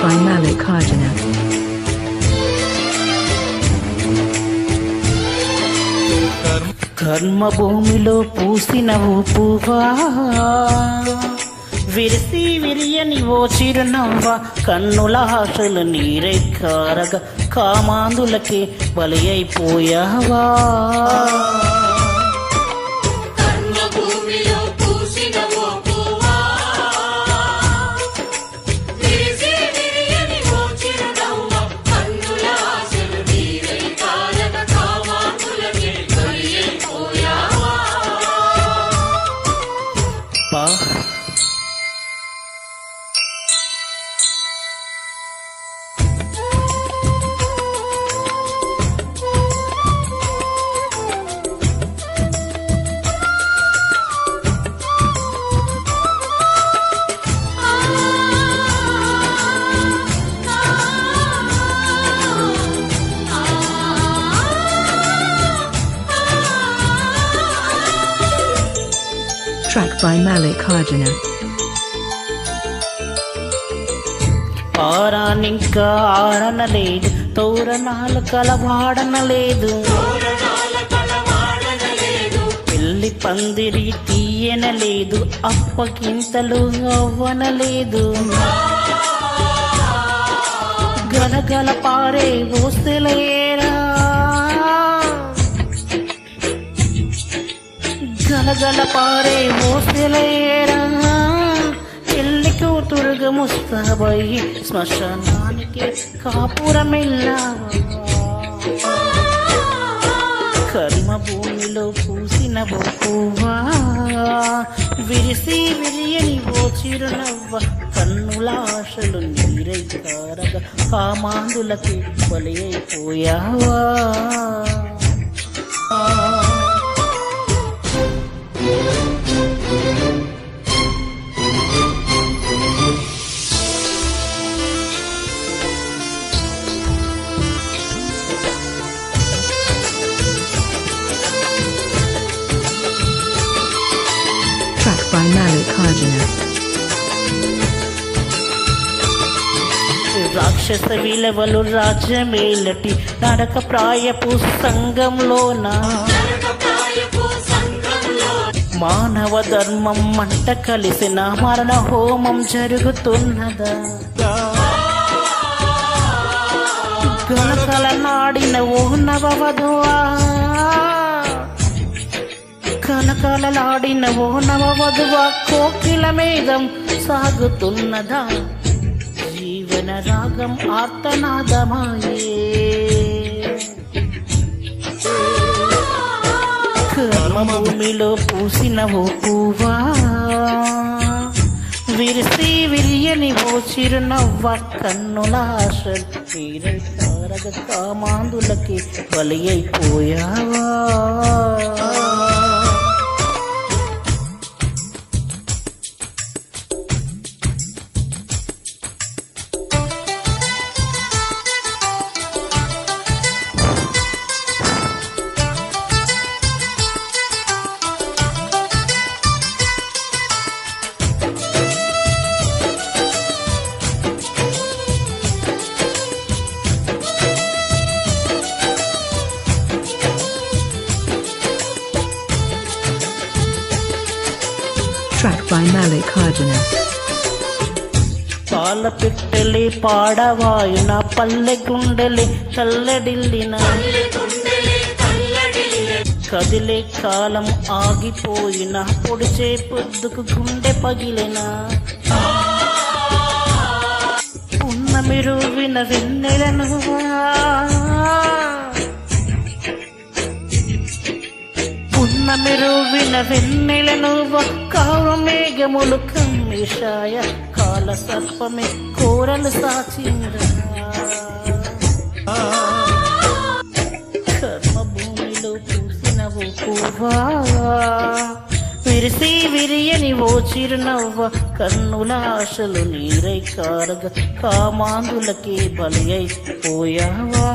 by Malik Hajana. కర్మ భూమిలో పూసిన పువ్వా, విరిసి విరియని ఓ చిరునవ్వ, కన్నుల ఆశలు నీరై కారగా కామాందులకి బలి అయిపోయావా. Track by Malik Hajana. ఆరానింకా ఆడనలేదు, తోరణాలు కలవాడనలేదు, పెళ్లి పందిరి తీయనలేదు, అప్పగింతలు అవ్వనలేదు, గలగల పారే ఊసలేరా, గలగల పారే ఊసలేరా, పెళ్లి కూతురుగా ముస్తాబయ్యి శ్మశానానికి కాపురమెల్లావా. కర్మ భూమిలో పూసిన ఓ పువ్వా, విరిసి విరియని ఓ చిరునవ్వ, కన్నుల ఆశలు నీరై కారగా కామాందులకి బలి అయిపోయావా. Track by Malik Hajana. రాక్షస విలువలు రాజ్యమేలటి నరక ప్రాయపు సంఘంలోన, మానవ ధర్మం మంట కలిసిన మరణ హోమం జరుగుతున్నదా. గలకల నాడిన ఓ నవవధువా, కలకలలాడిన ఓ నవవధువా, కోకిల మేఘం సాగుతున్నదా, జీవన రాగం ఆర్తనాదమాయే. కర్మ భూమిలో పూసిన ఓ పువ్వా, విరిసి విరియని ఓ చిరునవ్వ, కన్నుల ఆశలు నీరై కారగా కామాందులకి బలి అయిపోయావా. Track by Malik Hajana. పాల పిట్టెలి పాడవాయున పల్లె గుండెలి చల్లడిల్లిన, కదిలే కాలం ఆగిపోయిన, పొడిచే పొద్దుకు గుండె పగిలిన, పున్నమి రువ్విన వెన్నెలను, పున్నమి రువ్విన వెన్నెలను, కారు మేఘములు కమ్మిషాయ, కాల సర్పమే కోరలు సాచిందా. కర్మ భూమిలో పూసిన ఓ పువ్వా, విరిసి విరియని ఓ చిరునవ్వ, కన్నుల ఆశలు నీరై కారగా కామాందులకి బలి అయిపోయావా.